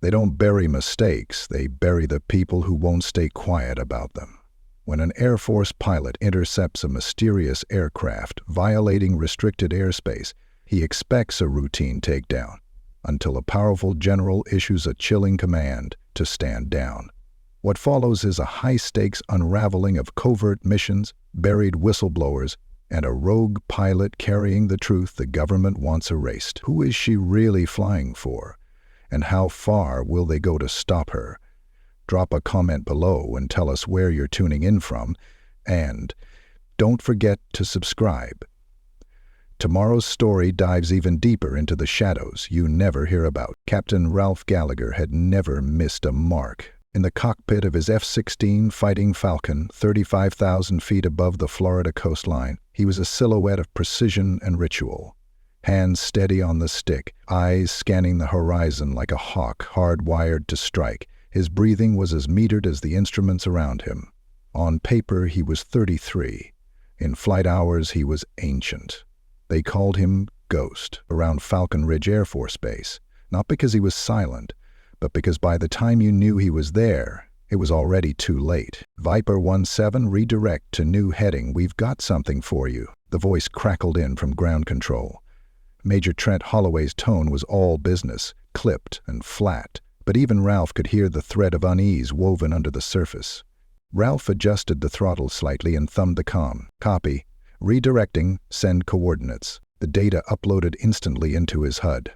They don't bury mistakes, they bury the people who won't stay quiet about them. When an Air Force pilot intercepts a mysterious aircraft violating restricted airspace, he expects a routine takedown, until a powerful general issues a chilling command to stand down. What follows is a high-stakes unraveling of covert missions, buried whistleblowers, and a rogue pilot carrying the truth the government wants erased. Who is she really flying for? And how far will they go to stop her? Drop a comment below and tell us where you're tuning in from, and don't forget to subscribe. Tomorrow's story dives even deeper into the shadows you never hear about. Captain Ralph Gallagher had never missed a mark. In the cockpit of his F-16 Fighting Falcon, 35,000 feet above the Florida coastline, he was a silhouette of precision and ritual. Hands steady on the stick, eyes scanning the horizon like a hawk hardwired to strike. His breathing was as metered as the instruments around him. On paper, he was 33. In flight hours, he was ancient. They called him Ghost around Falcon Ridge Air Force Base, not because he was silent, but because by the time you knew he was there, it was already too late. Viper 17, redirect to new heading. We've got something for you. The voice crackled in from ground control. Major Trent Holloway's tone was all business, clipped and flat, but even Ralph could hear the thread of unease woven under the surface. Ralph adjusted the throttle slightly and thumbed the comm. Copy. Redirecting, send coordinates. The data uploaded instantly into his HUD.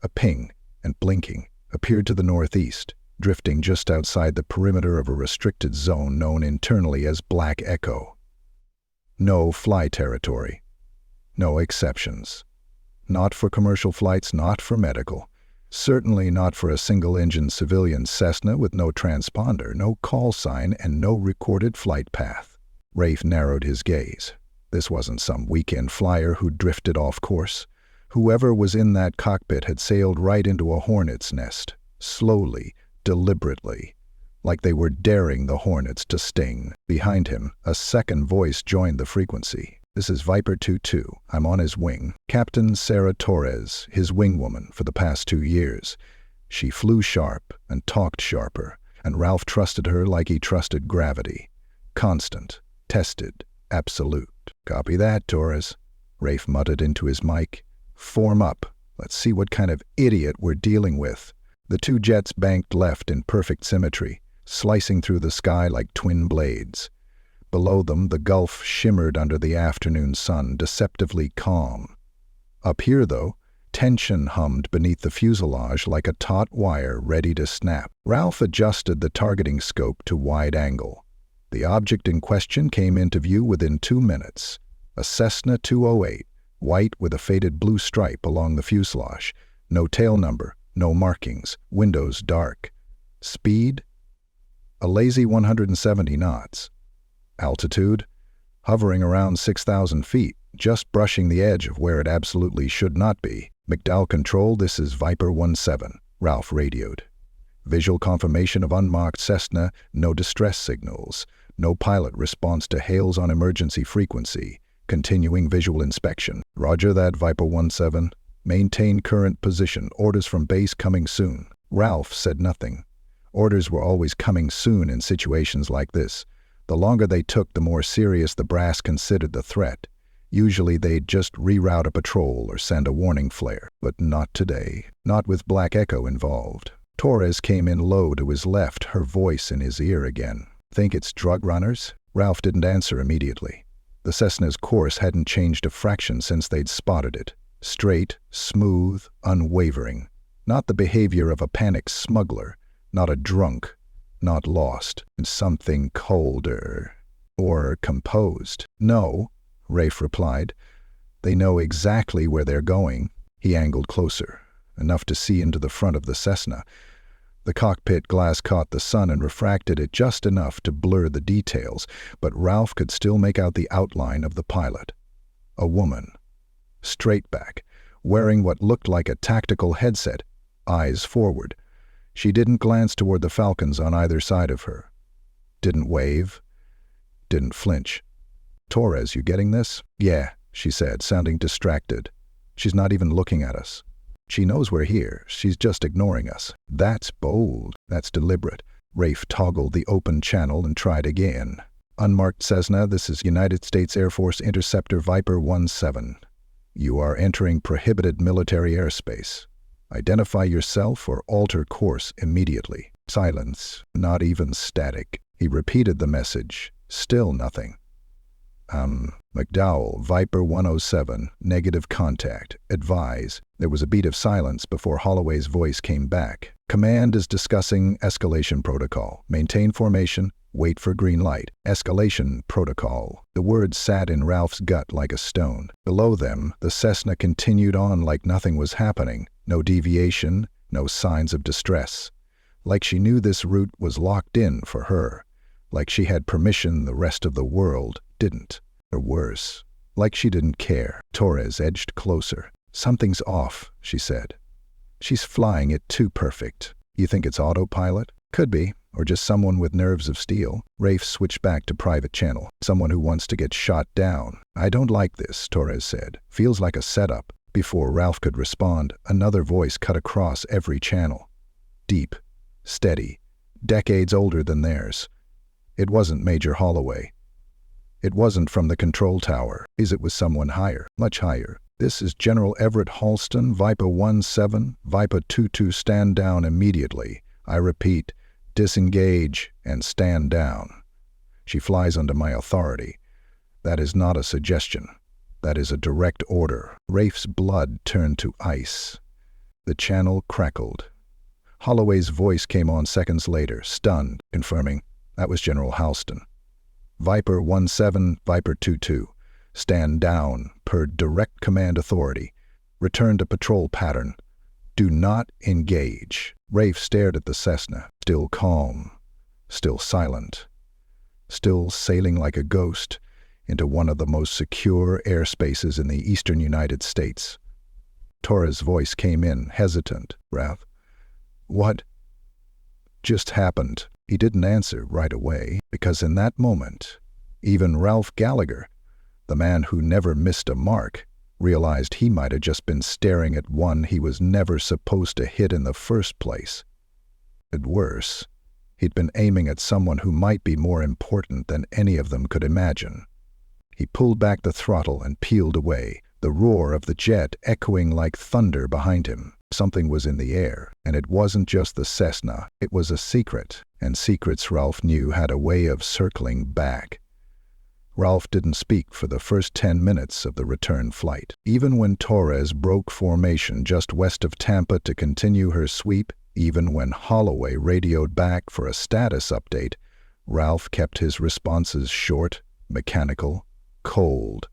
A ping, and blinking, appeared to the northeast, drifting just outside the perimeter of a restricted zone known internally as Black Echo. No fly territory. No exceptions. Not for commercial flights, not for medical. Certainly not for a single-engine civilian Cessna with no transponder, no call sign, and no recorded flight path. Rafe narrowed his gaze. This wasn't some weekend flyer who drifted off course. Whoever was in that cockpit had sailed right into a hornet's nest, slowly, deliberately, like they were daring the hornets to sting. Behind him, a second voice joined the frequency. This is Viper 22. I'm on his wing. Captain Sarah Torres, his wingwoman for the past 2 years. She flew sharp and talked sharper, and Ralph trusted her like he trusted gravity. Constant, tested, absolute. Copy that, Torres. Rafe muttered into his mic. Form up. Let's see what kind of idiot we're dealing with. The two jets banked left in perfect symmetry, slicing through the sky like twin blades. Below them, the Gulf shimmered under the afternoon sun, deceptively calm. Up here, though, tension hummed beneath the fuselage like a taut wire ready to snap. Ralph adjusted the targeting scope to wide angle. The object in question came into view within 2 minutes. A Cessna 208, white with a faded blue stripe along the fuselage. No tail number, no markings, windows dark. Speed? A lazy 170 knots. Altitude? Hovering around 6,000 feet, just brushing the edge of where it absolutely should not be. McDowell Control, this is Viper 17, Ralph radioed. Visual confirmation of unmarked Cessna, no distress signals. No pilot response to hails on emergency frequency. Continuing visual inspection. Roger that, Viper 17. Maintain current position. Orders from base coming soon. Ralph said nothing. Orders were always coming soon in situations like this. The longer they took, the more serious the brass considered the threat. Usually they'd just reroute a patrol or send a warning flare. But not today. Not with Black Echo involved. Torres came in low to his left, her voice in his ear again. Think it's drug runners? Ralph didn't answer immediately. The Cessna's course hadn't changed a fraction since they'd spotted it. Straight, smooth, unwavering. Not the behavior of a panicked smuggler. Not a drunk. Not lost. Something colder. Or composed. No, Rafe replied. They know exactly where they're going. He angled closer, enough to see into the front of the Cessna. The cockpit glass caught the sun and refracted it just enough to blur the details, but Ralph could still make out the outline of the pilot. A woman. Straight back, wearing what looked like a tactical headset, eyes forward. She didn't glance toward the Falcons on either side of her. Didn't wave. Didn't flinch. Torres, you getting this? Yeah, she said, sounding distracted. She's not even looking at us. She knows we're here. She's just ignoring us. That's bold. That's deliberate. Rafe toggled the open channel and tried again. Unmarked Cessna, this is United States Air Force Interceptor Viper 17. You are entering prohibited military airspace. Identify yourself or alter course immediately. Silence. Not even static. He repeated the message. Still nothing. McDowell, Viper 107, negative contact. Advise. There was a beat of silence before Holloway's voice came back. Command is discussing escalation protocol. Maintain formation. Wait for green light. Escalation protocol. The words sat in Ralph's gut like a stone. Below them, the Cessna continued on like nothing was happening. No deviation, no signs of distress. Like she knew this route was locked in for her. Like she had permission the rest of the world didn't. Or worse, like she didn't care. Torres edged closer. Something's off, she said. She's flying it too perfect. You think it's autopilot? Could be, or just someone with nerves of steel. Rafe switched back to private channel. Someone who wants to get shot down. I don't like this, Torres said. Feels like a setup. Before Ralph could respond, another voice cut across every channel. Deep, steady, decades older than theirs. It wasn't Major Holloway. It wasn't from the control tower. It was someone higher, much higher. This is General Everett Halston, Viper 17, Viper 22, stand down immediately. I repeat, disengage and stand down. She flies under my authority. That is not a suggestion. That is a direct order. Rafe's blood turned to ice. The channel crackled. Holloway's voice came on seconds later, stunned, confirming, that was General Halston. Viper 17, Viper 22. Stand down, per direct command authority. Return to patrol pattern. Do not engage. Rafe stared at the Cessna, still calm, still silent, still sailing like a ghost into one of the most secure airspaces in the eastern United States. Torres' voice came in, hesitant. Ralph, what just happened? He didn't answer right away, because in that moment, even Ralph Gallagher, the man who never missed a mark, realized he might have just been staring at one he was never supposed to hit in the first place. And worse, he'd been aiming at someone who might be more important than any of them could imagine. He pulled back the throttle and peeled away, the roar of the jet echoing like thunder behind him. Something was in the air, and it wasn't just the Cessna. It was a secret, and secrets Ralph knew had a way of circling back. Ralph didn't speak for the first 10 minutes of the return flight. Even when Torres broke formation just west of Tampa to continue her sweep, even when Holloway radioed back for a status update, Ralph kept his responses short, mechanical, cold.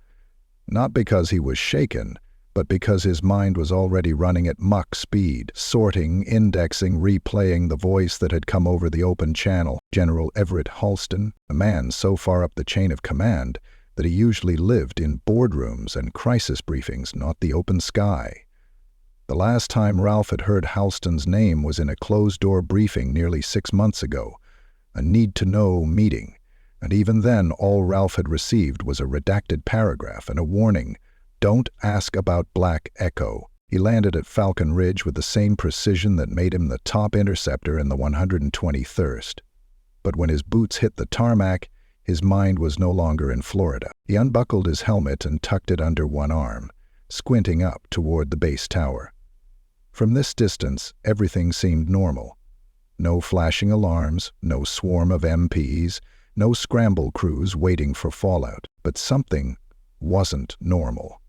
Not because he was shaken, but because his mind was already running at Mach speed, sorting, indexing, replaying the voice that had come over the open channel. General Everett Halston, a man so far up the chain of command that he usually lived in boardrooms and crisis briefings, not the open sky. The last time Ralph had heard Halston's name was in a closed-door briefing nearly 6 months ago, a need-to-know meeting, and even then all Ralph had received was a redacted paragraph and a warning, "Don't ask about Black Echo." He landed at Falcon Ridge with the same precision that made him the top interceptor in the 123rd. But when his boots hit the tarmac, his mind was no longer in Florida. He unbuckled his helmet and tucked it under one arm, squinting up toward the base tower. From this distance, everything seemed normal. No flashing alarms, no swarm of MPs, no scramble crews waiting for fallout. But something wasn't normal.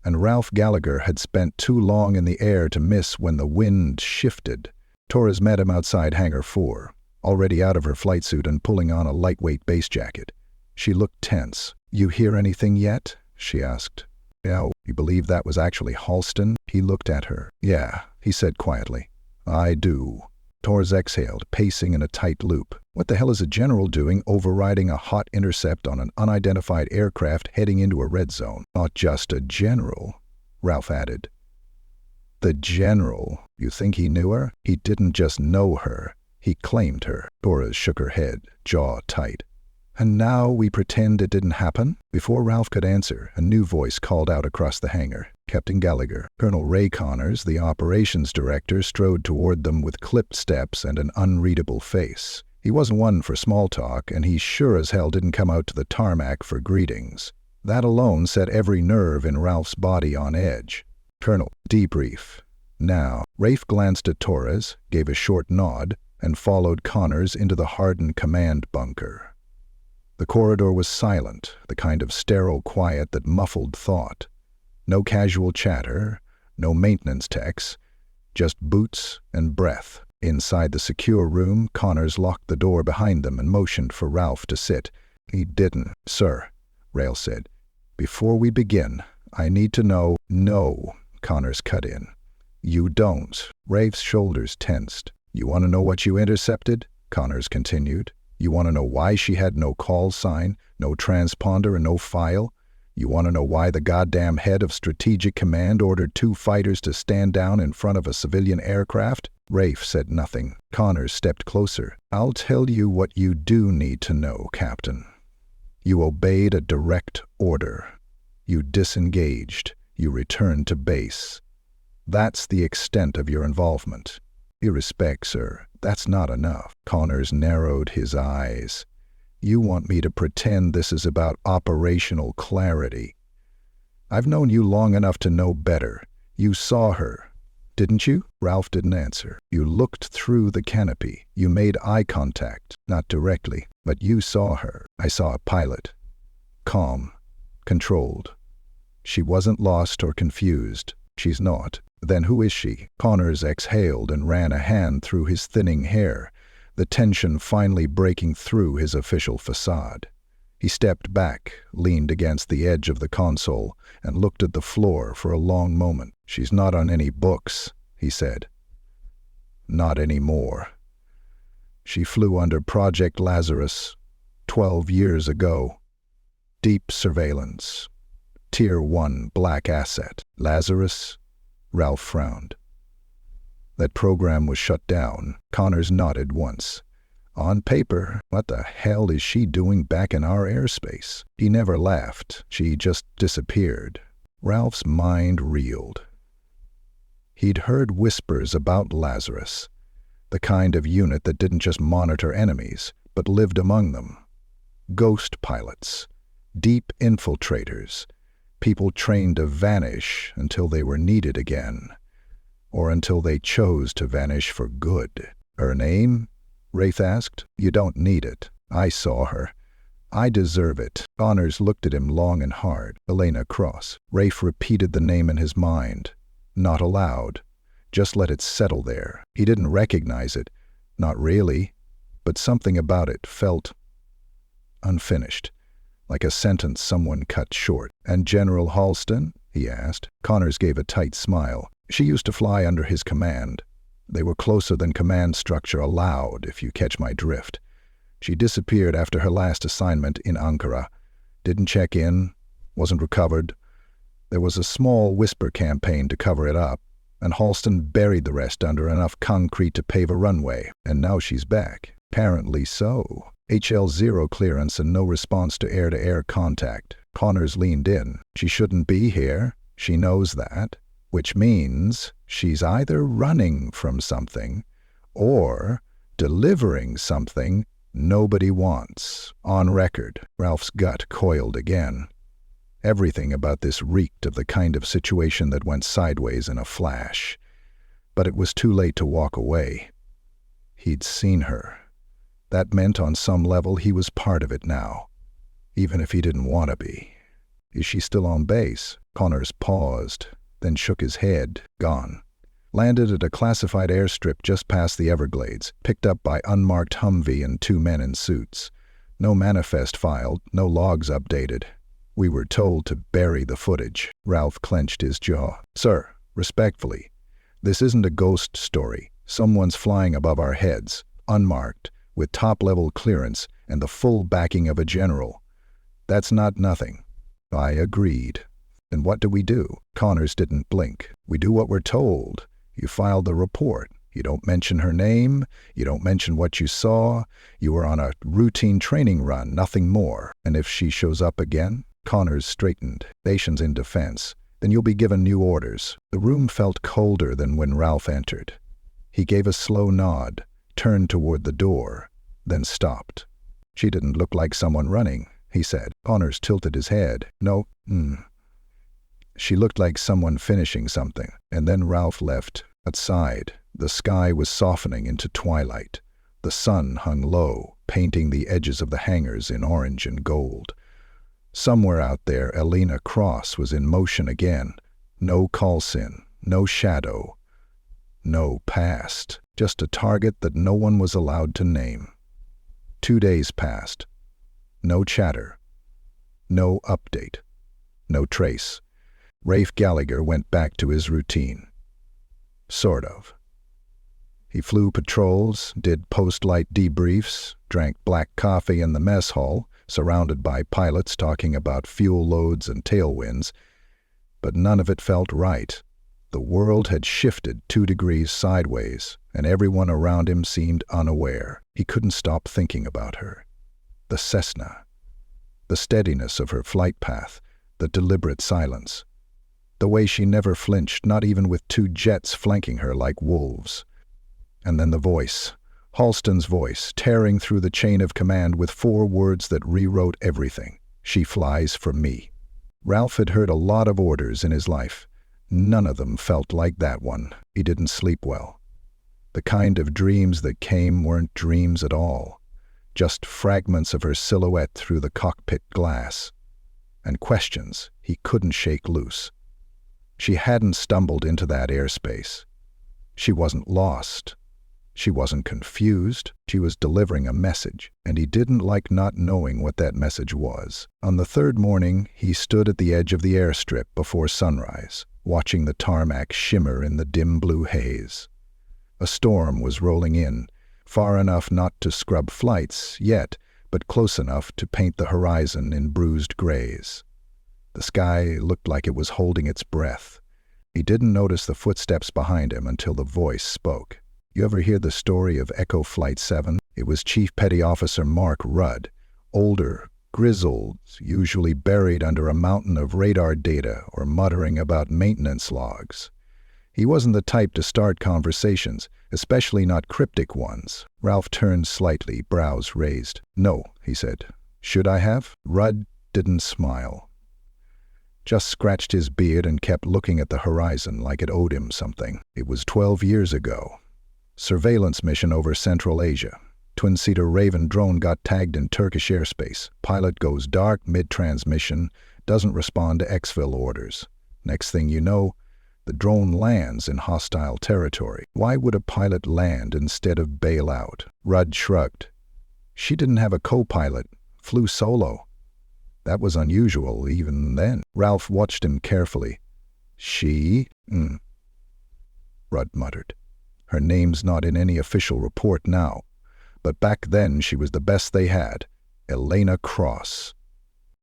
And Ralph Gallagher had spent too long in the air to miss when the wind shifted. Torres met him outside Hangar 4, already out of her flight suit and pulling on a lightweight base jacket. She looked tense. "You hear anything yet?" she asked. "Yeah, you believe that was actually Halston?" He looked at her. "Yeah," he said quietly. "I do." Torres exhaled, pacing in a tight loop. What the hell is a general doing overriding a hot intercept on an unidentified aircraft heading into a red zone? "Not just a general," Ralph added. "The general. You think he knew her?" "He didn't just know her. He claimed her." Torres shook her head, jaw tight. And now we pretend it didn't happen? Before Ralph could answer, a new voice called out across the hangar. Captain Gallagher. Colonel Ray Connors, the operations director, strode toward them with clipped steps and an unreadable face. He wasn't one for small talk, and he sure as hell didn't come out to the tarmac for greetings. That alone set every nerve in Ralph's body on edge. Colonel, debrief. Now, Rafe glanced at Torres, gave a short nod, and followed Connors into the hardened command bunker. The corridor was silent, the kind of sterile quiet that muffled thought. No casual chatter, no maintenance techs, just boots and breath. Inside the secure room, Connors locked the door behind them and motioned for Ralph to sit. He didn't. Sir, Rail said. Before we begin, I need to know— No, Connors cut in. You don't. Rafe's shoulders tensed. You want to know what you intercepted? Connors continued. You want to know why she had no call sign, no transponder, and no file? You want to know why the goddamn head of Strategic Command ordered 2 fighters to stand down in front of a civilian aircraft? Rafe said nothing. Connors stepped closer. I'll tell you what you do need to know, Captain. You obeyed a direct order. You disengaged. You returned to base. That's the extent of your involvement. Due respect, sir, that's not enough. Connors narrowed his eyes. You want me to pretend this is about operational clarity. I've known you long enough to know better. You saw her, didn't you? Ralph didn't answer. You looked through the canopy. You made eye contact, not directly, but you saw her. I saw a pilot. Calm, controlled. She wasn't lost or confused. She's not. Then who is she? Connors exhaled and ran a hand through his thinning hair, the tension finally breaking through his official facade. He stepped back, leaned against the edge of the console, and looked at the floor for a long moment. She's not on any books, he said. Not anymore. She flew under Project Lazarus 12 years ago. Deep surveillance. Tier 1 black asset. Lazarus? Ralph frowned. That program was shut down. Connors nodded once. On paper, what the hell is she doing back in our airspace? He never laughed. She just disappeared. Ralph's mind reeled. He'd heard whispers about Lazarus, the kind of unit that didn't just monitor enemies, but lived among them. Ghost pilots, deep infiltrators, people trained to vanish until they were needed again, or until they chose to vanish for good. Her name? Rafe asked. You don't need it. I saw her. I deserve it. Connors looked at him long and hard. Elena Cross. Rafe repeated the name in his mind. Not aloud. Just let it settle there. He didn't recognize it. Not really. But something about it felt unfinished. Like a sentence someone cut short. And General Halston? He asked. Connors gave a tight smile. She used to fly under his command. They were closer than command structure allowed, if you catch my drift. She disappeared after her last assignment in Ankara. Didn't check in, wasn't recovered. There was a small whisper campaign to cover it up, and Halston buried the rest under enough concrete to pave a runway, and now she's back. Apparently so. HL0 clearance and no response to air-to-air contact. Connors leaned in. She shouldn't be here. She knows that. Which means she's either running from something or delivering something nobody wants. On record. Ralph's gut coiled again. Everything about this reeked of the kind of situation that went sideways in a flash. But it was too late to walk away. He'd seen her. That meant on some level he was part of it now, even if he didn't want to be. Is she still on base? Connors paused, then shook his head. Gone. Landed at a classified airstrip just past the Everglades, picked up by unmarked Humvee and 2 men in suits. No manifest filed, no logs updated. We were told to bury the footage. Ralph clenched his jaw. Sir, respectfully, this isn't a ghost story. Someone's flying above our heads, unmarked, with top-level clearance and the full backing of a general. That's not nothing. I agreed. Then what do we do? Connors didn't blink. We do what we're told. You filed the report. You don't mention her name, you don't mention what you saw, you were on a routine training run, nothing more. And if she shows up again, Connors straightened, nations in defense, then you'll be given new orders. The room felt colder than when Ralph entered. He gave a slow nod, turned toward the door, then stopped. She didn't look like someone running, he said. Connors tilted his head. No, She looked like someone finishing something. And then Ralph left. Outside, the sky was softening into twilight. The sun hung low, painting the edges of the hangars in orange and gold. Somewhere out there, Elena Cross was in motion again. No Coulson, no shadow, no past. Just a target that no one was allowed to name. 2 days passed. No chatter. No update. No trace. Ralph Gallagher went back to his routine. Sort of. He flew patrols, did post-light debriefs, drank black coffee in the mess hall, surrounded by pilots talking about fuel loads and tailwinds, but none of it felt right. The world had shifted 2 degrees sideways, and everyone around him seemed unaware. He couldn't stop thinking about her. The Cessna. The steadiness of her flight path, the deliberate silence. The way she never flinched, not even with 2 jets flanking her like wolves. And then the voice. Halston's voice, tearing through the chain of command with 4 words that rewrote everything. She flies for me. Ralph had heard a lot of orders in his life. None of them felt like that one. He didn't sleep well. The kind of dreams that came weren't dreams at all. Just fragments of her silhouette through the cockpit glass. And questions he couldn't shake loose. She hadn't stumbled into that airspace. She wasn't lost. She wasn't confused. She was delivering a message, and he didn't like not knowing what that message was. On the 3rd morning, he stood at the edge of the airstrip before sunrise, watching the tarmac shimmer in the dim blue haze. A storm was rolling in, far enough not to scrub flights yet, but close enough to paint the horizon in bruised grays. The sky looked like it was holding its breath. He didn't notice the footsteps behind him until the voice spoke. You ever hear the story of Echo Flight 7? It was Chief Petty Officer Mark Rudd, older, grizzled, usually buried under a mountain of radar data or muttering about maintenance logs. He wasn't the type to start conversations, especially not cryptic ones. Ralph turned slightly, brows raised. No, he said. Should I have? Rudd didn't smile. Just scratched his beard and kept looking at the horizon like it owed him something. It was 12 years ago. Surveillance mission over Central Asia. Twin-seater Raven drone got tagged in Turkish airspace. Pilot goes dark mid-transmission, doesn't respond to exfil orders. Next thing you know, the drone lands in hostile territory. Why would a pilot land instead of bail out? Rudd shrugged. She didn't have a co-pilot, flew solo. That was unusual even then. Ralph watched him carefully. She? Rudd muttered. Her name's not in any official report now, but back then she was the best they had. Elena Cross.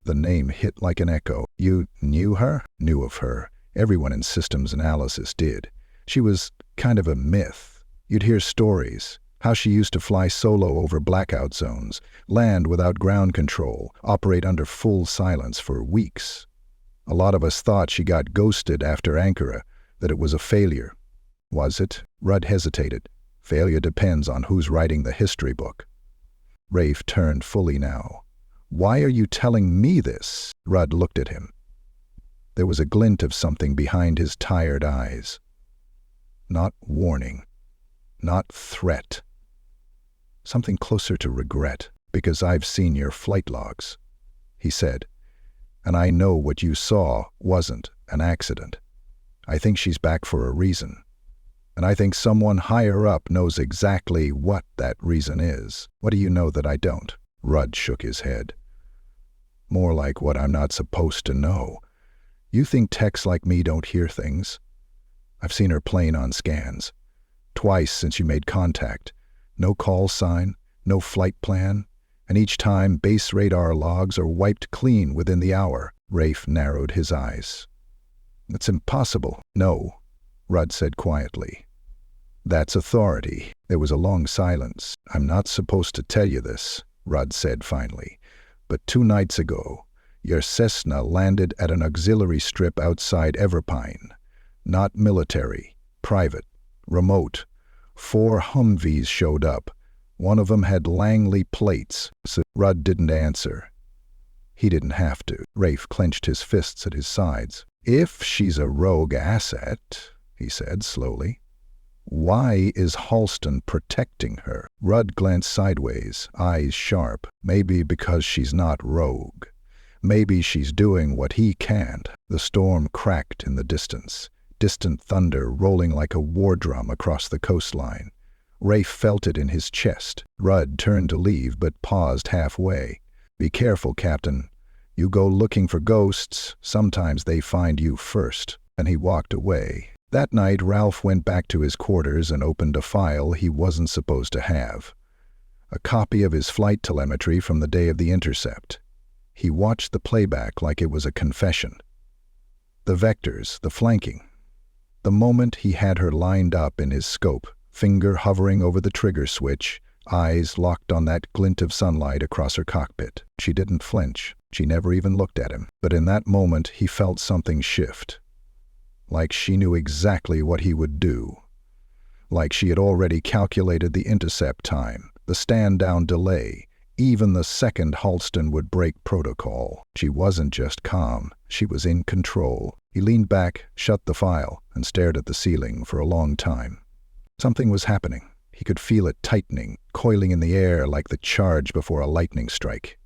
The name hit like an echo. You knew her? Knew of her. Everyone in systems analysis did. She was kind of a myth. You'd hear stories. How she used to fly solo over blackout zones, land without ground control, operate under full silence for weeks. A lot of us thought she got ghosted after Ankara, that it was a failure. Was it? Rudd hesitated. Failure depends on who's writing the history book. Ralph turned fully now. Why are you telling me this? Rudd looked at him. There was a glint of something behind his tired eyes. Not warning. Not threat. Something closer to regret, because I've seen your flight logs, he said, and I know what you saw wasn't an accident. I think she's back for a reason, and I think someone higher up knows exactly what that reason is. What do you know that I don't? Rudd shook his head. More like what I'm not supposed to know. You think techs like me don't hear things? I've seen her plane on scans. Twice since you made contact. No call sign, no flight plan, and each time base radar logs are wiped clean within the hour. Ralph narrowed his eyes. It's impossible. No, Rudd said quietly. That's authority. There was a long silence. I'm not supposed to tell you this, Rudd said finally, but 2 nights ago, your Cessna landed at an auxiliary strip outside Everpine. Not military, private, remote. 4 Humvees showed up. One of them had Langley plates, so Rudd didn't answer. He didn't have to. Rafe clenched his fists at his sides. If she's a rogue asset, he said slowly, why is Halston protecting her? Rudd glanced sideways, eyes sharp. Maybe because she's not rogue. Maybe she's doing what he can't. The storm cracked in the distance, distant thunder rolling like a war drum across the coastline. Rafe felt it in his chest. Rudd turned to leave, but paused halfway. Be careful, Captain. You go looking for ghosts, sometimes they find you first. And he walked away. That night, Ralph went back to his quarters and opened a file he wasn't supposed to have. A copy of his flight telemetry from the day of the intercept. He watched the playback like it was a confession. The vectors, the flanking. The moment he had her lined up in his scope, finger hovering over the trigger switch, eyes locked on that glint of sunlight across her cockpit. She didn't flinch. She never even looked at him. But in that moment, he felt something shift. Like she knew exactly what he would do. Like she had already calculated the intercept time, the stand-down delay, even the second Halston would break protocol. She wasn't just calm, she was in control. He leaned back, shut the file, and stared at the ceiling for a long time. Something was happening. He could feel it tightening, coiling in the air like the charge before a lightning strike.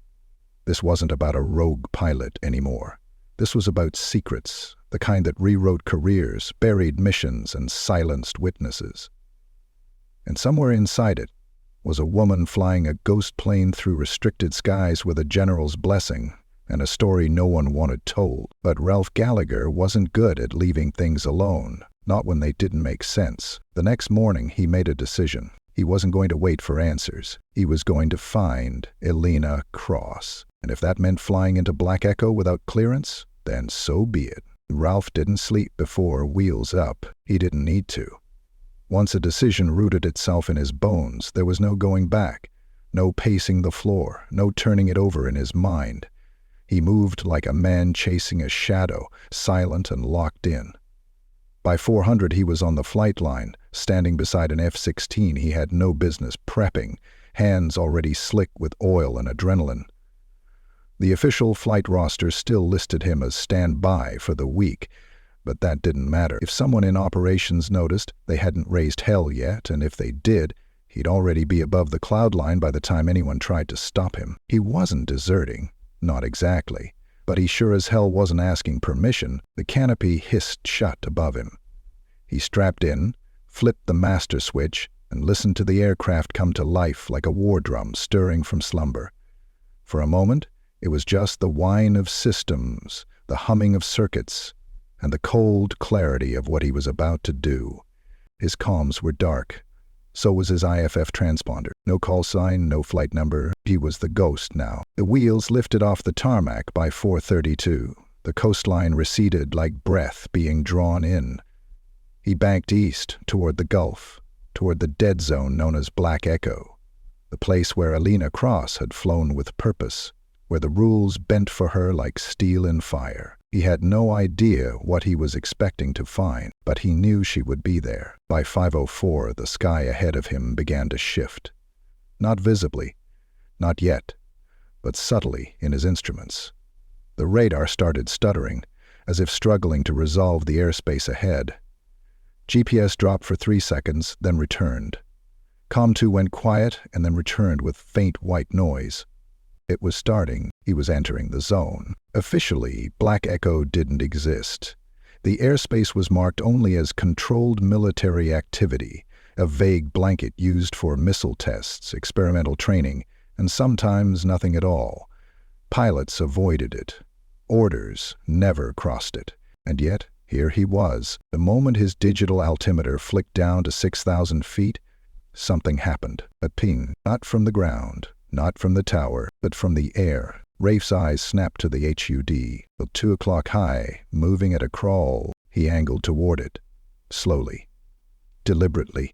This wasn't about a rogue pilot anymore. This was about secrets, the kind that rewrote careers, buried missions, and silenced witnesses. And somewhere inside it was a woman flying a ghost plane through restricted skies with a general's blessing, and a story no one wanted told. But Ralph Gallagher wasn't good at leaving things alone, not when they didn't make sense. The next morning he made a decision. He wasn't going to wait for answers. He was going to find Elena Cross. And if that meant flying into Black Echo without clearance, then so be it. Ralph didn't sleep before Wheels Up. He didn't need to. Once a decision rooted itself in his bones, there was no going back, no pacing the floor, no turning it over in his mind. He moved like a man chasing a shadow, silent and locked in. By 400 he was on the flight line, standing beside an F-16 he had no business prepping, hands already slick with oil and adrenaline. The official flight roster still listed him as standby for the week, but that didn't matter. If someone in operations noticed, they hadn't raised hell yet, and if they did, he'd already be above the cloud line by the time anyone tried to stop him. He wasn't deserting, not exactly, but he sure as hell wasn't asking permission. The canopy hissed shut above him. He strapped in, flipped the master switch, and listened to the aircraft come to life like a war drum stirring from slumber. For a moment, it was just the whine of systems, the humming of circuits, and the cold clarity of what he was about to do. His comms were dark. So was his IFF transponder. No call sign, no flight number. He was the ghost now. The wheels lifted off the tarmac by 4:32. The coastline receded like breath being drawn in. He banked east, toward the Gulf, toward the dead zone known as Black Echo, the place where Elena Cross had flown with purpose, where the rules bent for her like steel in fire. He had no idea what he was expecting to find, but he knew she would be there. By 5:04, the sky ahead of him began to shift. Not visibly, not yet, but subtly in his instruments. The radar started stuttering, as if struggling to resolve the airspace ahead. GPS dropped for 3 seconds, then returned. COM2 went quiet and then returned with faint white noise. It was starting. He was entering the zone. Officially, Black Echo didn't exist. The airspace was marked only as controlled military activity, a vague blanket used for missile tests, experimental training, and sometimes nothing at all. Pilots avoided it. Orders never crossed it. And yet, here he was. The moment his digital altimeter flicked down to 6,000 feet, something happened. A ping, not from the ground, not from the tower, but from the air. Rafe's eyes snapped to the HUD. The 2 o'clock high, moving at a crawl, he angled toward it. Slowly. Deliberately.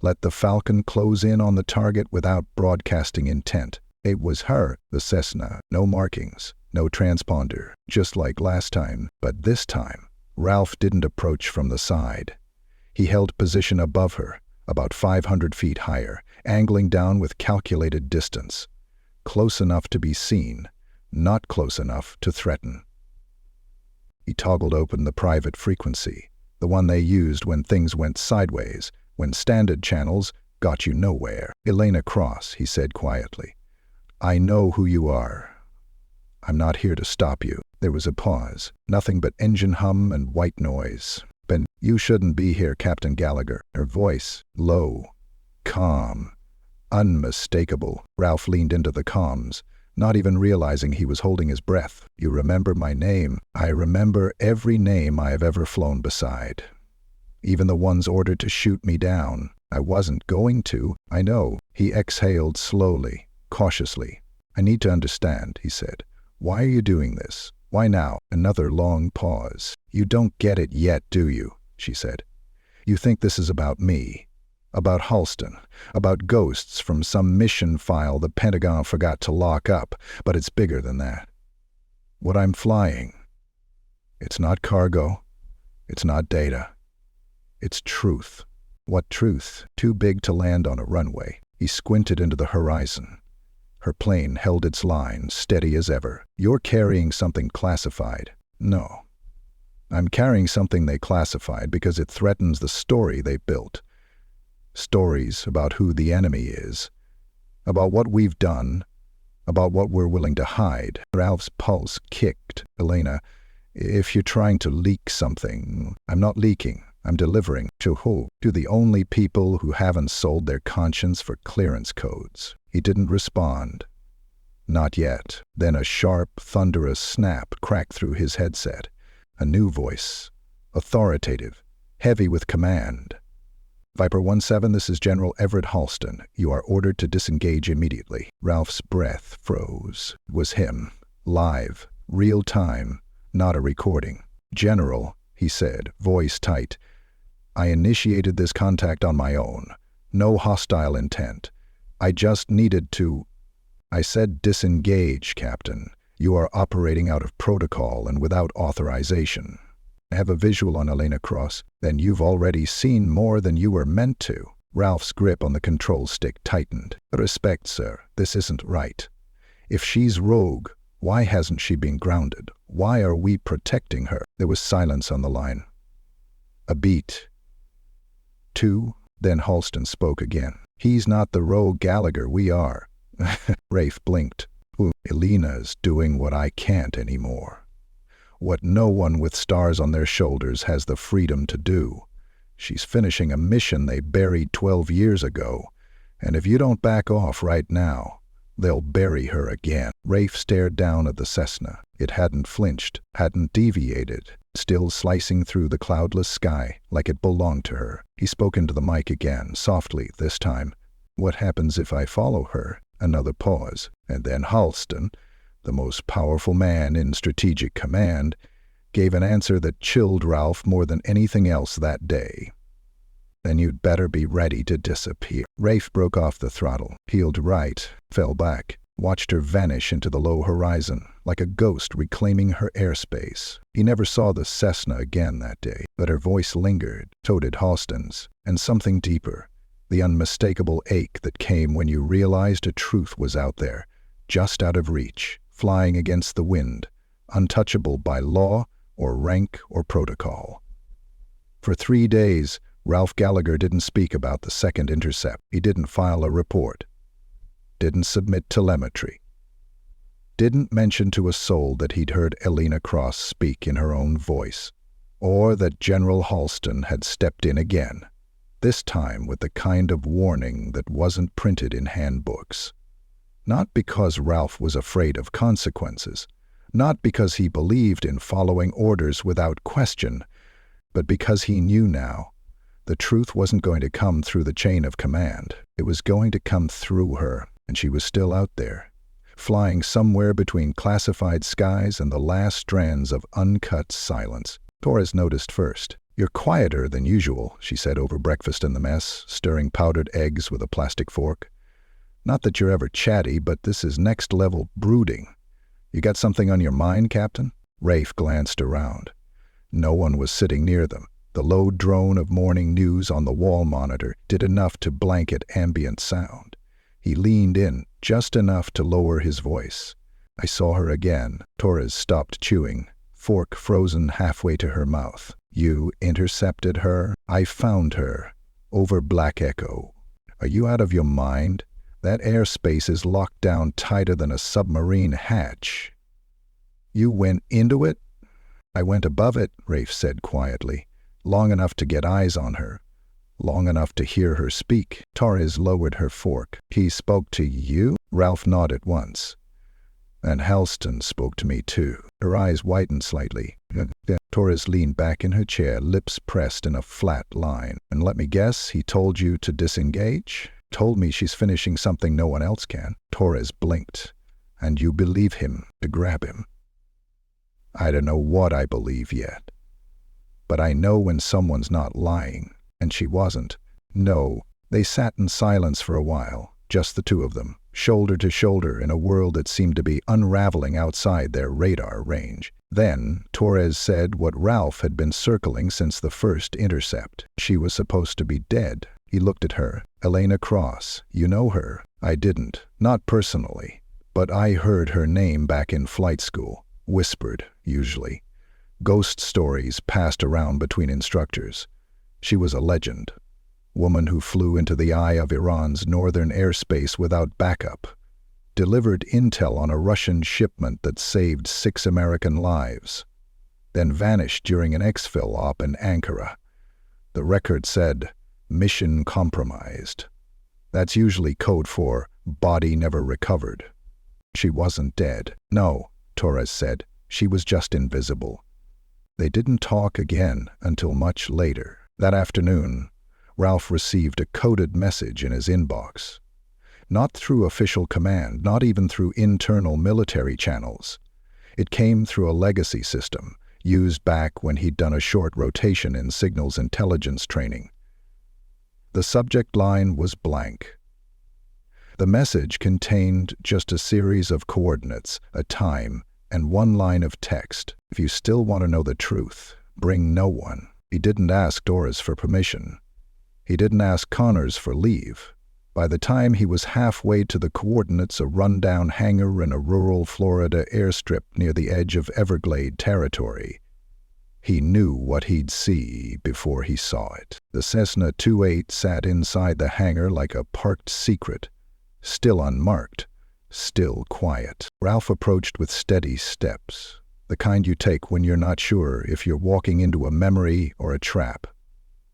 Let the Falcon close in on the target without broadcasting intent. It was her, the Cessna. No markings, no transponder, just like last time. But this time, Ralph didn't approach from the side. He held position above her, about 500 feet higher, angling down with calculated distance. Close enough to be seen, not close enough to threaten. He toggled open the private frequency, the one they used when things went sideways, when standard channels got you nowhere. "Elena Cross," he said quietly. "I know who you are. I'm not here to stop you." There was a pause, nothing but engine hum and white noise. "Ben, you shouldn't be here, Captain Gallagher." Her voice, low, calm, unmistakable. Ralph leaned into the comms, not even realizing he was holding his breath. "You remember my name?" "I remember every name I have ever flown beside. Even the ones ordered to shoot me down. I wasn't going to, I know." He exhaled slowly, cautiously. "I need to understand," he said. "Why are you doing this? Why now?" Another long pause. "You don't get it yet, do you?" she said. "You think this is about me, about Halston, about ghosts from some mission file the Pentagon forgot to lock up, but it's bigger than that. What I'm flying, it's not cargo, it's not data. It's truth." "What truth?" "Too big to land on a runway." He squinted into the horizon. Her plane held its line, steady as ever. "You're carrying something classified." "No. I'm carrying something they classified because it threatens the story they built. Stories about who the enemy is, about what we've done, about what we're willing to hide." Ralph's pulse kicked. "Elena, if you're trying to leak something..." "I'm not leaking. I'm delivering." "To who?" "To the only people who haven't sold their conscience for clearance codes." He didn't respond. Not yet. Then a sharp, thunderous snap cracked through his headset. A new voice, authoritative, heavy with command. "Viper 17, this is General Everett Halston. You are ordered to disengage immediately." Ralph's breath froze. It was him. Live. Real time. Not a recording. "General," he said, voice tight. "I initiated this contact on my own. No hostile intent. I just needed to..." "I said disengage, Captain. You are operating out of protocol and without authorization." "I have a visual on Elena Cross." "Then you've already seen more than you were meant to." Ralph's grip on the control stick tightened. "Respect, sir. This isn't right. If she's rogue, why hasn't she been grounded? Why are we protecting her?" There was silence on the line. A beat. Two. Then Halston spoke again. "He's not the rogue Gallagher, we are." Rafe blinked. "Elena's doing what I can't anymore. What no one with stars on their shoulders has the freedom to do. She's finishing a mission they buried 12 years ago, and if you don't back off right now, they'll bury her again." Rafe stared down at the Cessna. It hadn't flinched, hadn't deviated, still slicing through the cloudless sky like it belonged to her. He spoke into the mic again, softly this time. "What happens if I follow her?" Another pause, and then Halston, the most powerful man in strategic command, gave an answer that chilled Ralph more than anything else that day. "Then you'd better be ready to disappear." Rafe broke off the throttle, peeled right, fell back, watched her vanish into the low horizon, like a ghost reclaiming her airspace. He never saw the Cessna again that day, but her voice lingered, so did Halston's, and something deeper, the unmistakable ache that came when you realized a truth was out there, just out of reach, flying against the wind, untouchable by law or rank or protocol. For 3 days, Ralph Gallagher didn't speak about the second intercept. He didn't file a report. Didn't submit telemetry. Didn't mention to a soul that he'd heard Elena Cross speak in her own voice, or that General Halston had stepped in again, this time with the kind of warning that wasn't printed in handbooks. Not because Ralph was afraid of consequences, not because he believed in following orders without question, but because he knew now the truth wasn't going to come through the chain of command. It was going to come through her, and she was still out there, flying somewhere between classified skies and the last strands of uncut silence. Torres noticed first. "You're quieter than usual," she said over breakfast in the mess, stirring powdered eggs with a plastic fork. "Not that you're ever chatty, but this is next-level brooding. You got something on your mind, Captain?" Rafe glanced around. No one was sitting near them. The low drone of morning news on the wall monitor did enough to blanket ambient sound. He leaned in, just enough to lower his voice. "I saw her again." Torres stopped chewing, fork frozen halfway to her mouth. "You intercepted her?" "I found her. Over Black Echo." "Are you out of your mind? That airspace is locked down tighter than a submarine hatch." "You went into it?" "I went above it," Rafe said quietly. "Long enough to get eyes on her. Long enough to hear her speak." Torres lowered her fork. "He spoke to you?" Ralph nodded once. "And Halston spoke to me too." Her eyes widened slightly. Torres leaned back in her chair, lips pressed in a flat line. "And let me guess, he told you to disengage?" "Told me she's finishing something no one else can." Torres blinked. "And you believe him to grab him?" "I don't know what I believe yet. But I know when someone's not lying, and she wasn't." "No." They sat in silence for a while, just the two of them, shoulder to shoulder in a world that seemed to be unraveling outside their radar range. Then Torres said what Ralph had been circling since the first intercept. "She was supposed to be dead." He looked at her. "Elena Cross. You know her?" "I didn't. Not personally. But I heard her name back in flight school. Whispered, usually. Ghost stories passed around between instructors. She was a legend. Woman who flew into the eye of Iran's northern airspace without backup. Delivered intel on a Russian shipment that saved 6 American lives. Then vanished during an exfil op in Ankara. The record said, mission compromised. That's usually code for body never recovered. She wasn't dead. "No," Torres said. "She was just invisible." They didn't talk again until much later. That afternoon, Ralph received a coded message in his inbox. Not through official command, not even through internal military channels. It came through a legacy system, used back when he'd done a short rotation in signals intelligence training. The subject line was blank. The message contained just a series of coordinates, a time, and one line of text. "If you still want to know the truth, bring no one." He didn't ask Doris for permission. He didn't ask Connors for leave. By the time he was halfway to the coordinates, a rundown hangar in a rural Florida airstrip near the edge of Everglade territory, he knew what he'd see before he saw it. The Cessna 28 sat inside the hangar like a parked secret, still unmarked, still quiet. Ralph approached with steady steps, the kind you take when you're not sure if you're walking into a memory or a trap.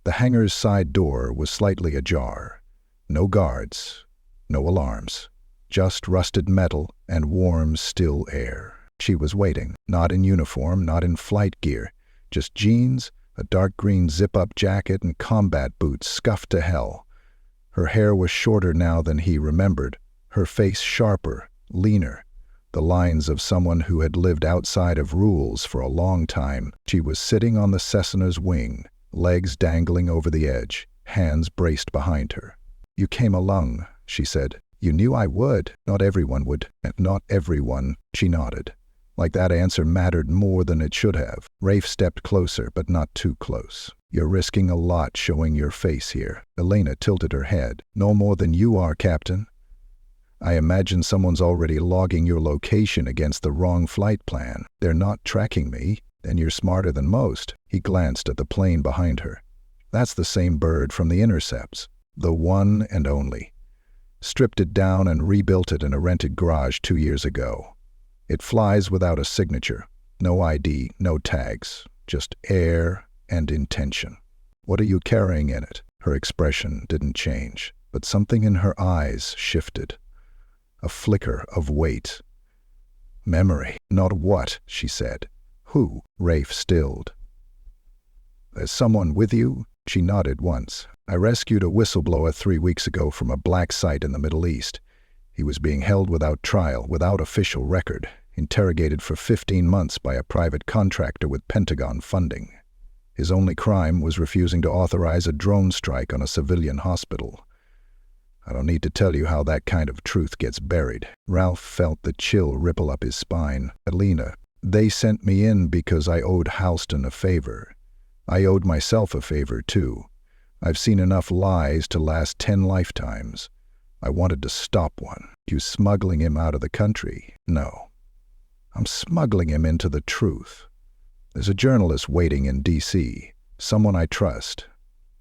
The hangar's side door was slightly ajar. No guards, no alarms, just rusted metal and warm, still air. She was waiting, not in uniform, not in flight gear, just jeans, a dark green zip-up jacket, and combat boots scuffed to hell. Her hair was shorter now than he remembered, her face sharper, leaner, the lines of someone who had lived outside of rules for a long time. She was sitting on the Cessna's wing, legs dangling over the edge, hands braced behind her. "You came along," she said. "You knew I would." "Not everyone would." "Not everyone," she nodded. Like that answer mattered more than it should have. Rafe stepped closer, but not too close. "You're risking a lot showing your face here." Elena tilted her head. "No more than you are, Captain. I imagine someone's already logging your location against the wrong flight plan. They're not tracking me. Then you're smarter than most." He glanced at the plane behind her. "That's the same bird from the intercepts. The one and only. Stripped it down and rebuilt it in a rented garage 2 years ago. It flies without a signature. No ID, no tags. Just air and intention." "What are you carrying in it?" Her expression didn't change, but something in her eyes shifted. A flicker of weight. "Memory." "Not what?" she said. "Who?" Rafe stilled. "There's someone with you?" She nodded once. "I rescued a whistleblower 3 weeks ago from a black site in the Middle East. He was being held without trial, without official record, interrogated for 15 months by a private contractor with Pentagon funding. His only crime was refusing to authorize a drone strike on a civilian hospital. I don't need to tell you how that kind of truth gets buried. Ralph felt the chill ripple up his spine. Elena, they sent me in because I owed Halston a favor. I owed myself a favor, too. I've seen enough lies to last 10 lifetimes. I wanted to stop one. You smuggling him out of the country? No. I'm smuggling him into the truth. There's a journalist waiting in D.C., someone I trust.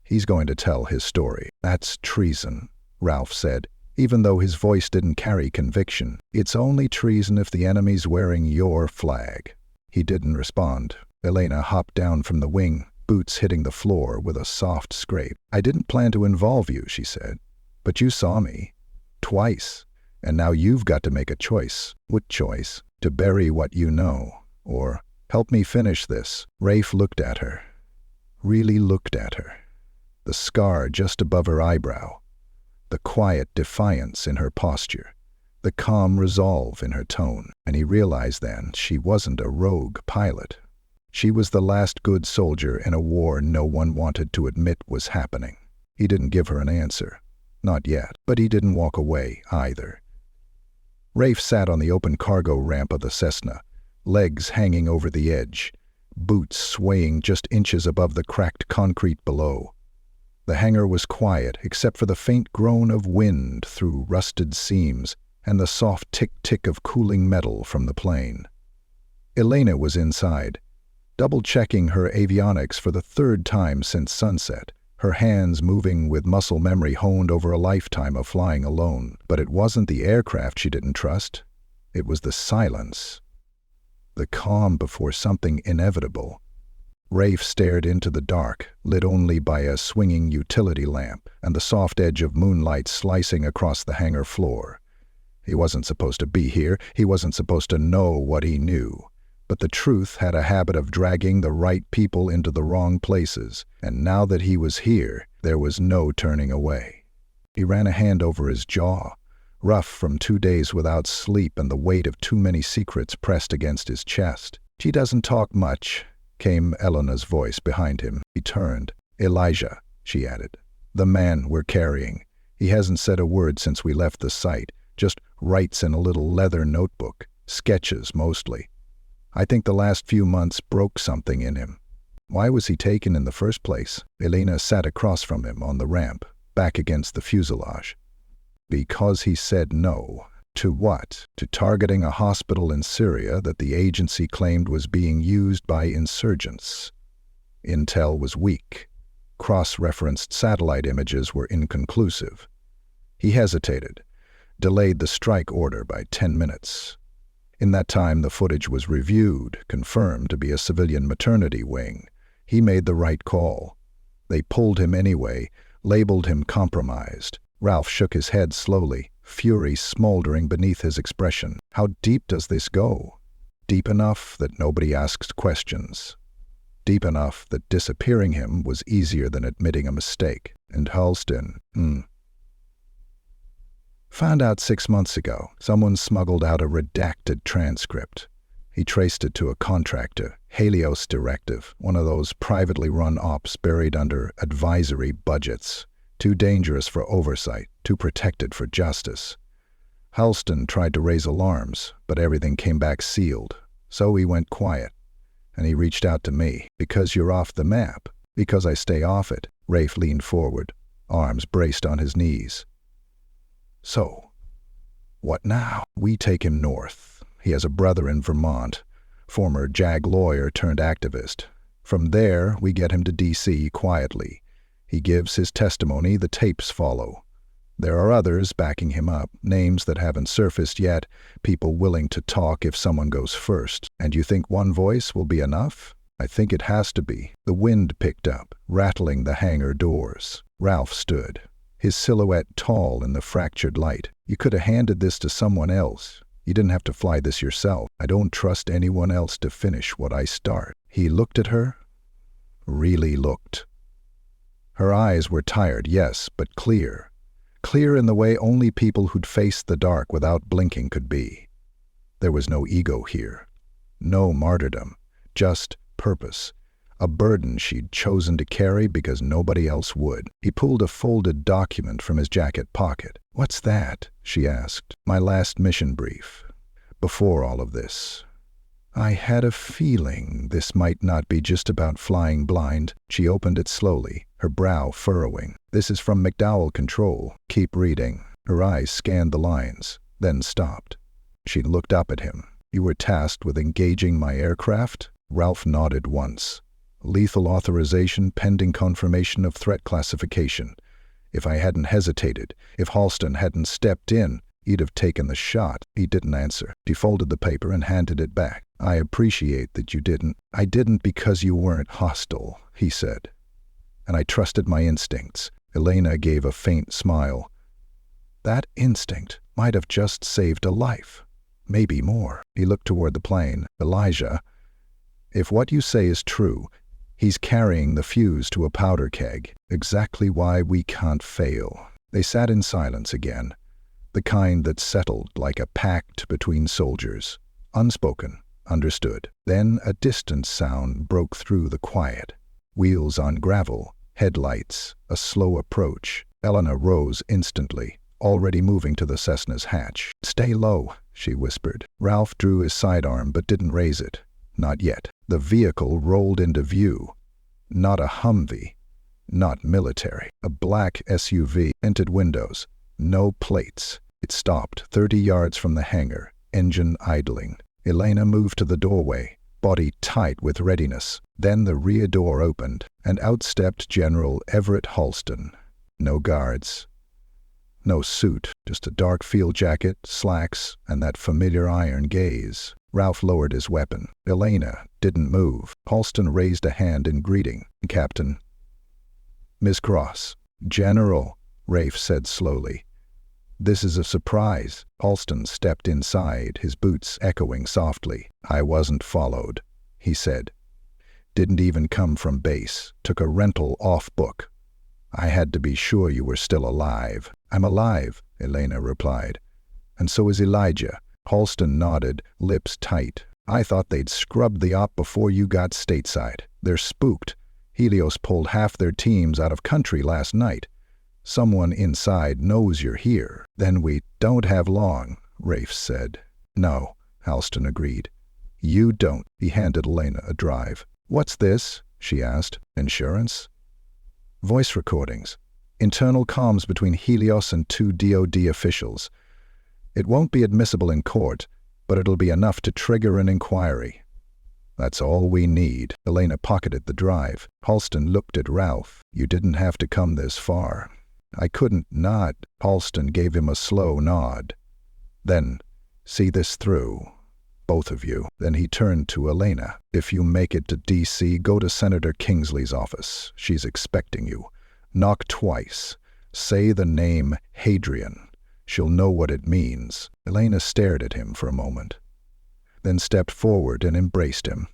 He's going to tell his story. That's treason, Ralph said, even though his voice didn't carry conviction. It's only treason if the enemy's wearing your flag. He didn't respond. Elena hopped down from the wing, boots hitting the floor with a soft scrape. I didn't plan to involve you, she said. But you saw me. Twice. And now you've got to make a choice. What choice? To bury what you know. Or help me finish this. Rafe looked at her. Really looked at her. The scar just above her eyebrow. The quiet defiance in her posture. The calm resolve in her tone. And he realized then she wasn't a rogue pilot. She was the last good soldier in a war no one wanted to admit was happening. He didn't give her an answer. Not yet. But he didn't walk away either. Rafe sat on the open cargo ramp of the Cessna, legs hanging over the edge, boots swaying just inches above the cracked concrete below. The hangar was quiet except for the faint groan of wind through rusted seams and the soft tick-tick of cooling metal from the plane. Elena was inside, double-checking her avionics for the 3rd time since sunset, her hands moving with muscle memory honed over a lifetime of flying alone. But it wasn't the aircraft she didn't trust. It was the silence. The calm before something inevitable. Rafe stared into the dark, lit only by a swinging utility lamp and the soft edge of moonlight slicing across the hangar floor. He wasn't supposed to be here. He wasn't supposed to know what he knew. But the truth had a habit of dragging the right people into the wrong places, and now that he was here, there was no turning away. He ran a hand over his jaw, rough from 2 days without sleep and the weight of too many secrets pressed against his chest. She doesn't talk much, came Elena's voice behind him. He turned. Elijah, she added. The man we're carrying. He hasn't said a word since we left the site, just writes in a little leather notebook, sketches mostly. I think the last few months broke something in him. Why was he taken in the first place? Elena sat across from him on the ramp, back against the fuselage. Because he said no. To what? To targeting a hospital in Syria that the agency claimed was being used by insurgents. Intel was weak. Cross-referenced satellite images were inconclusive. He hesitated, delayed the strike order by 10 minutes. In that time, the footage was reviewed, confirmed to be a civilian maternity wing. He made the right call. They pulled him anyway, labeled him compromised. Ralph shook his head slowly, fury smoldering beneath his expression. How deep does this go? Deep enough that nobody asked questions. Deep enough that disappearing him was easier than admitting a mistake. And Halston, Found out 6 months ago, someone smuggled out a redacted transcript. He traced it to a contractor, Helios Directive, one of those privately run ops buried under advisory budgets. Too dangerous for oversight, too protected for justice. Halston tried to raise alarms, but everything came back sealed. So he went quiet. And he reached out to me. Because you're off the map. Because I stay off it. Rafe leaned forward, arms braced on his knees. So, what now? We take him north. He has a brother in Vermont, former JAG lawyer turned activist. From there, we get him to D.C. quietly. He gives his testimony, the tapes follow. There are others backing him up, names that haven't surfaced yet, people willing to talk if someone goes first. And you think one voice will be enough? I think it has to be. The wind picked up, rattling the hangar doors. Ralph stood, his silhouette tall in the fractured light. You could have handed this to someone else. You didn't have to fly this yourself. I don't trust anyone else to finish what I start. He looked at her. Really looked. Her eyes were tired, yes, but clear. Clear in the way only people who'd faced the dark without blinking could be. There was no ego here. No martyrdom. Just purpose. a burden she'd chosen to carry because nobody else would. He pulled a folded document from his jacket pocket. "What's that?" she asked. "My last mission brief. Before all of this. I had a feeling this might not be just about flying blind." She opened it slowly, her brow furrowing. "This is from McDowell Control. Keep reading." Her eyes scanned the lines, then stopped. She looked up at him. "You were tasked with engaging my aircraft?" Ralph nodded once. "Lethal authorization pending confirmation of threat classification. If I hadn't hesitated, if Halston hadn't stepped in, he'd have taken the shot." He didn't answer. He folded the paper and handed it back. "I appreciate that you didn't." "I didn't because you weren't hostile," he said. "And I trusted my instincts." Elena gave a faint smile. "That instinct might have just saved a life. Maybe more." He looked toward the plane. "Elijah, if what you say is true, he's carrying the fuse to a powder keg. Exactly why we can't fail." They sat in silence again, the kind that settled like a pact between soldiers. Unspoken, understood. Then a distant sound broke through the quiet. Wheels on gravel, headlights, a slow approach. Elena rose instantly, already moving to the Cessna's hatch. "Stay low," she whispered. Ralph drew his sidearm but didn't raise it. Not yet. The vehicle rolled into view. Not a Humvee. Not military. A black SUV, tinted windows. No plates. It stopped 30 yards from the hangar, engine idling. Elena moved to the doorway, body tight with readiness. Then the rear door opened, and out stepped General Everett Halston. No guards. No suit, just a dark field jacket, slacks, and that familiar iron gaze. Ralph lowered his weapon. Elena didn't move. Halston raised a hand in greeting. "Captain." "Miss Cross." "General," Rafe said slowly. "This is a surprise." Halston stepped inside, his boots echoing softly. "I wasn't followed," he said. "Didn't even come from base. Took a rental off book. I had to be sure you were still alive." "I'm alive," Elena replied. "And so is Elijah." Halston nodded, lips tight. "I thought they'd scrubbed the op before you got stateside. They're spooked. Helios pulled half their teams out of country last night. Someone inside knows you're here." "Then we don't have long," Rafe said. "No," Halston agreed. "You don't." He handed Elena a drive. "What's this?" she asked. "Insurance?" "Voice recordings. Internal comms between Helios and 2 DoD officials. It won't be admissible in court, but it'll be enough to trigger an inquiry." "That's all we need." Elena pocketed the drive. Halston looked at Ralph. "You didn't have to come this far." "I couldn't not." Halston gave him a slow nod. "Then, see this through. Both of you." Then he turned to Elena. "If you make it to D.C., go to Senator Kingsley's office. She's expecting you. Knock twice. Say the name Hadrian. She'll know what it means." Elena stared at him for a moment, then stepped forward and embraced him.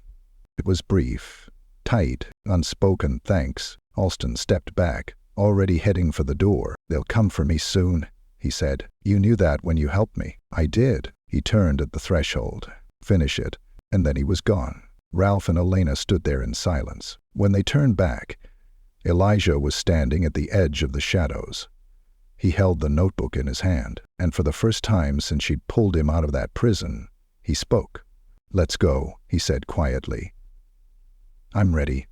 It was brief, tight, unspoken thanks. Halston stepped back, already heading for the door. "They'll come for me soon," he said. "You knew that when you helped me." "I did." He turned at the threshold. "Finish it." And then he was gone. Ralph and Elena stood there in silence. When they turned back, Elijah was standing at the edge of the shadows. He held the notebook in his hand, and for the first time since she'd pulled him out of that prison, he spoke. "Let's go," he said quietly. "I'm ready."